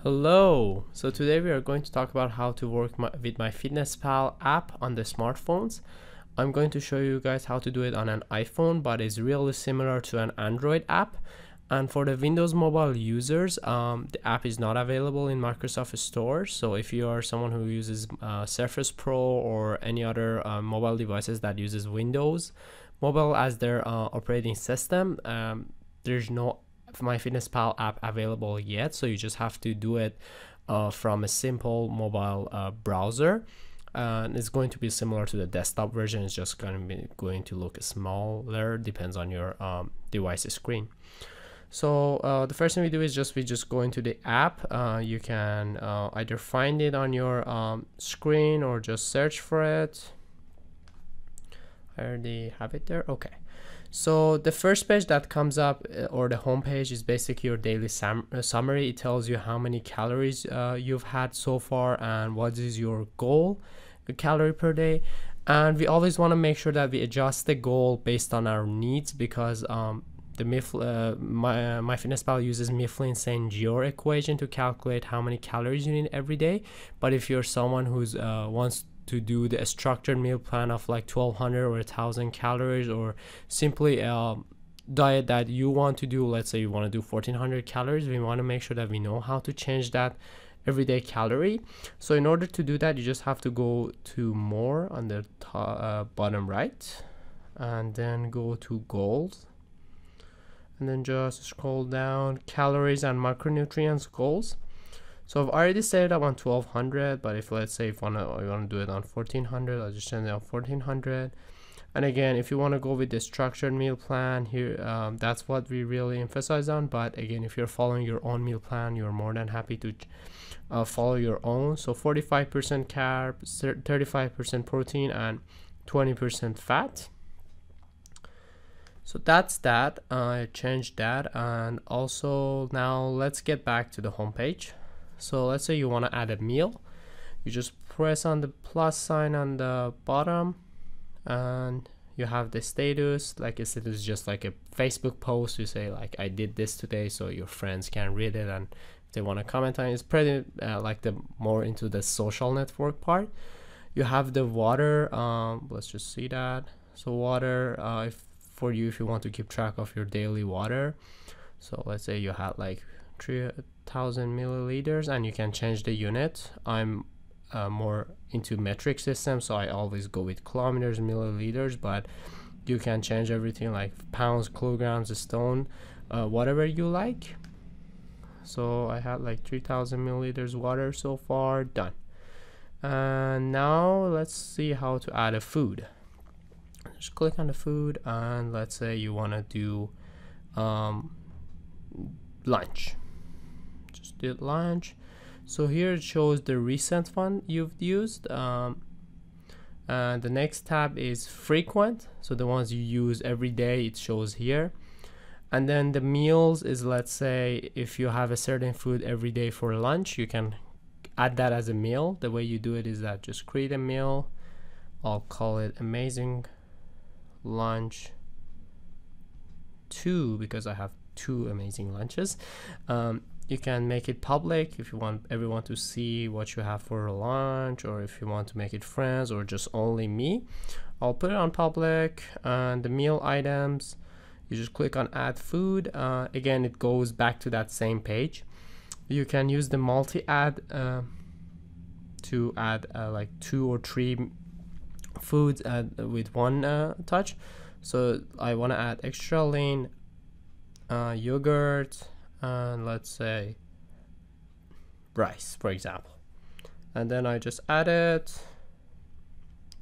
Hello! So today we are going to talk about how to work with MyFitnessPal app on the smartphones. I'm going to show you guys how to do it on an iPhone, but it's really similar to an Android app. And for the Windows mobile users, the app is not available in Microsoft Store. So if you are someone who uses Surface Pro or any other mobile devices that uses Windows Mobile as their operating system, there's no MyFitnessPal app available yet, so you just have to do it from a simple mobile browser. And it's going to be similar to the desktop version. It's just going to look smaller, depends on your device screen. So the first thing we do is we just go into the app. You can either find it on your screen or just search for it. I already have it there. Okay. So the first page that comes up, or the home page, is basically your daily summary. It tells you how many calories you've had so far and what is your goal, calorie per day. And we always want to make sure that we adjust the goal based on our needs, because MyFitnessPal uses Mifflin St. Jeor equation to calculate how many calories you need every day. But if you're someone who's wants to do the structured meal plan of like 1200 or 1000 calories, or simply a diet that you want to do, let's say you want to do 1400 calories, we want to make sure that we know how to change that everyday calorie. So in order to do that, you just have to go to more on the bottom right, and then go to goals, and then just scroll down, calories and macronutrients goals. So I've already set it up on 1200, but if let's say I want to do it on 1400, I'll just send it on 1400. And again, if you want to go with the structured meal plan here, that's what we really emphasize on. But again, if you're following your own meal plan, you're more than happy to follow your own. So 45% carbs, 35% protein, and 20% fat. So that's that. I changed that. And also now let's get back to the home page. So let's say you want to add a meal. You just press on the plus sign on the bottom, and you have the status. Like I said, it's just like a Facebook post. You say like, I did this today, so your friends can read it, and if they want to comment on it. It's pretty like the more into the social network part. You have the water. Let's just see that. So water, if you want to keep track of your daily water. So let's say you had like 3000 milliliters, and you can change the unit. I'm more into metric system, so I always go with kilometers, milliliters, but you can change everything like pounds, kilograms, stone, whatever you like. So I had like 3000 milliliters water so far. Done. And now let's see how to add a food. Just click on the food, and let's say you want to do lunch. Just did lunch. So here it shows the recent one you've used, and the next tab is frequent, so the ones you use every day, it shows here. And then the meals is, let's say if you have a certain food every day for lunch, you can add that as a meal. The way you do it is that just create a meal. I'll call it Amazing Lunch 2 because I have 2 amazing lunches. You can make it public if you want everyone to see what you have for lunch, or if you want to make it friends or just only me. I'll put it on public. And the meal items, you just click on add food. Again, it goes back to that same page. You can use the multi-add to add like 2 or 3 foods with one touch. So I want to add extra lean yogurt, and let's say rice, for example, and then I just add it.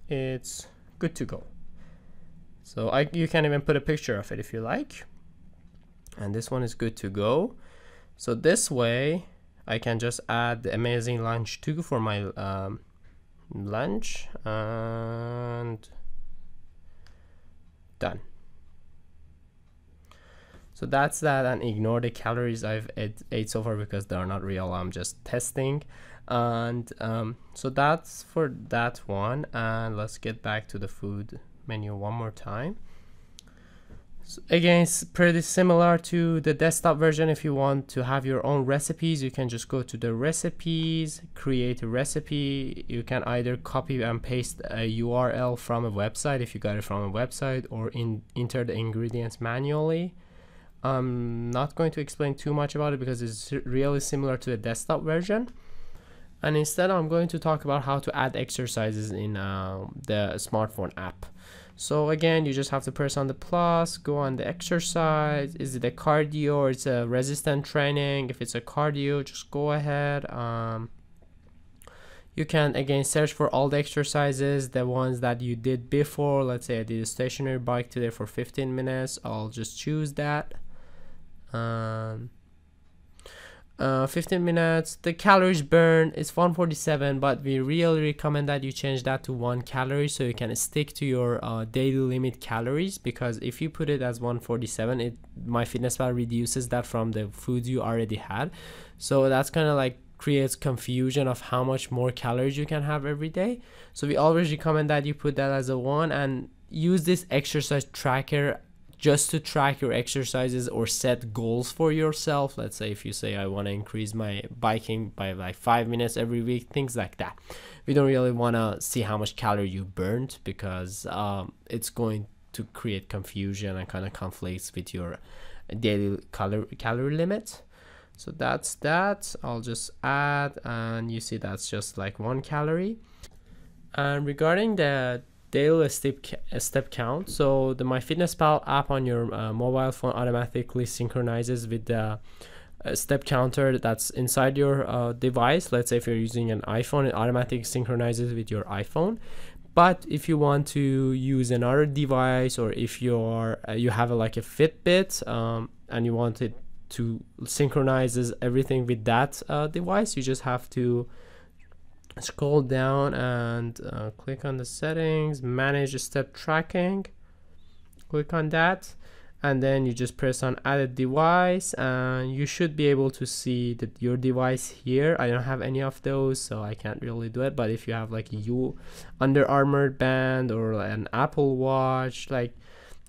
It's good to go. So you can even put a picture of it if you like, and this one is good to go. So this way I can just add the Amazing Lunch 2 for my lunch, and done. So that's that, and ignore the calories I've ate so far because they are not real. I'm just testing. And so that's for that one. And let's get back to the food menu one more time. So again, it's pretty similar to the desktop version. If you want to have your own recipes, you can just go to the recipes, create a recipe. You can either copy and paste a URL from a website if you got it from a website, or enter the ingredients manually. I'm not going to explain too much about it because it's really similar to the desktop version. And instead, I'm going to talk about how to add exercises in the smartphone app. So again, you just have to press on the plus, go on the exercise. Is it a cardio or it's a resistance training? If it's a cardio, just go ahead. You can again search for all the exercises, the ones that you did before. Let's say I did a stationary bike today for 15 minutes. I'll just choose that. 15 minutes. The calories burned is 147, but we really recommend that you change that to 1 calorie so you can stick to your daily limit calories, because if you put it as 147, MyFitnessPal reduces that from the foods you already had. So that's kind of like creates confusion of how much more calories you can have every day. So we always recommend that you put that as a 1 and use this exercise tracker just to track your exercises or set goals for yourself. Let's say if you say I want to increase my biking by like 5 minutes every week, things like that. We don't really want to see how much calorie you burned, because it's going to create confusion and kind of conflicts with your daily calorie limit. So that's that. I'll just add, and you see that's just like 1 calorie. And regarding the daily step count, so the MyFitnessPal app on your mobile phone automatically synchronizes with the step counter that's inside your device. Let's say if you're using an iPhone, it automatically synchronizes with your iPhone. But if you want to use another device, or if you have like a Fitbit and you want it to synchronizes everything with that device, you just have to scroll down and click on the settings, manage step tracking, click on that, and then you just press on added device, and you should be able to see that your device here. I don't have any of those, so I can't really do it, but if you have like a Under Armour band or an Apple Watch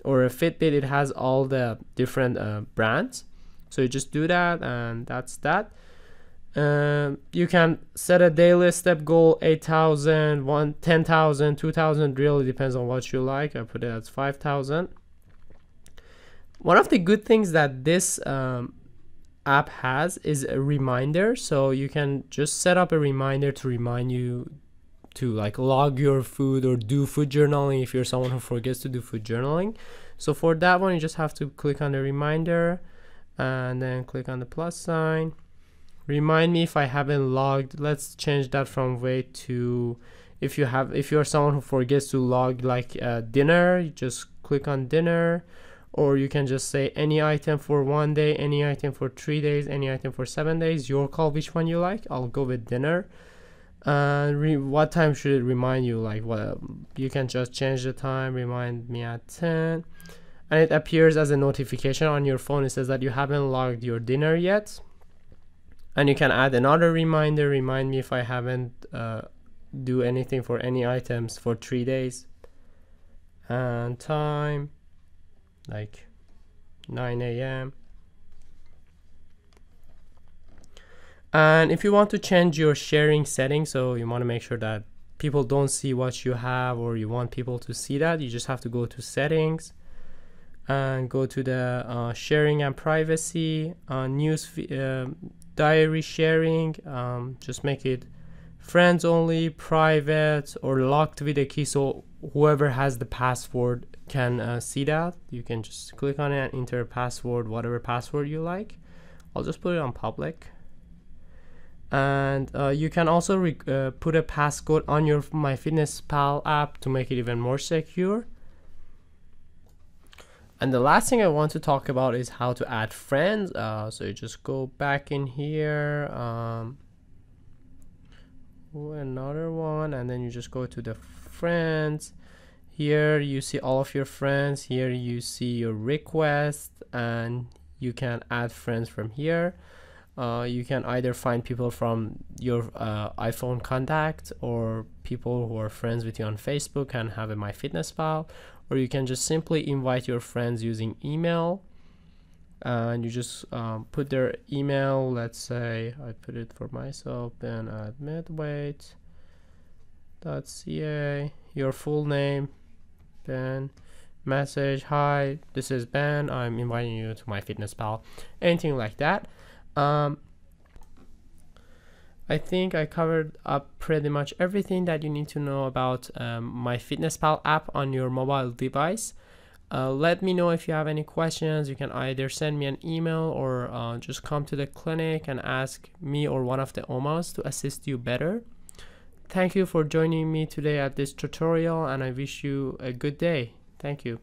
or a Fitbit, it has all the different brands. So you just do that, and that's that. You can set a daily step goal, 8,000, 10,000, 2,000, really depends on what you like. I put it as 5,000. One of the good things that this app has is a reminder. So you can just set up a reminder to remind you to like log your food or do food journaling if you're someone who forgets to do food journaling. So for that one, you just have to click on the reminder and then click on the plus sign. Remind me if I haven't logged. Let's change that from wait to if you're someone who forgets to log like dinner, you just click on dinner. Or you can just say any item for 1 day, any item for 3 days, any item for 7 days. Your call which one you like. I'll go with dinner. What time should it remind you? Like what? You can just change the time. Remind me at 10. And it appears as a notification on your phone. It says that you haven't logged your dinner yet. And you can add another reminder. Remind me if I haven't do anything for any items for 3 days. And time like 9 a.m. And if you want to change your sharing settings, so you want to make sure that people don't see what you have, or you want people to see that, you just have to go to settings and go to the sharing and privacy, diary sharing. Just make it friends only, private, or locked with a key, so whoever has the password can see that. You can just click on it and enter a password, whatever password you like. I'll just put it on public. And you can also put a passcode on your MyFitnessPal app to make it even more secure. And the last thing I want to talk about is how to add friends. So you just go back in here, another one, and then you just go to the friends. Here you see all of your friends. Here you see your request, and you can add friends from here. You can either find people from your iPhone contact, or people who are friends with you on Facebook and have a MyFitnessPal, or you can just simply invite your friends using email, and you just put their email. Let's say I put it for myself, Ben at midweight.ca, your full name, Ben, message, hi, this is Ben, I'm inviting you to MyFitnessPal, anything like that. I think I covered up pretty much everything that you need to know about MyFitnessPal app on your mobile device. Let me know if you have any questions. You can either send me an email or just come to the clinic and ask me or one of the OMAs to assist you better. Thank you for joining me today at this tutorial, and I wish you a good day. Thank you.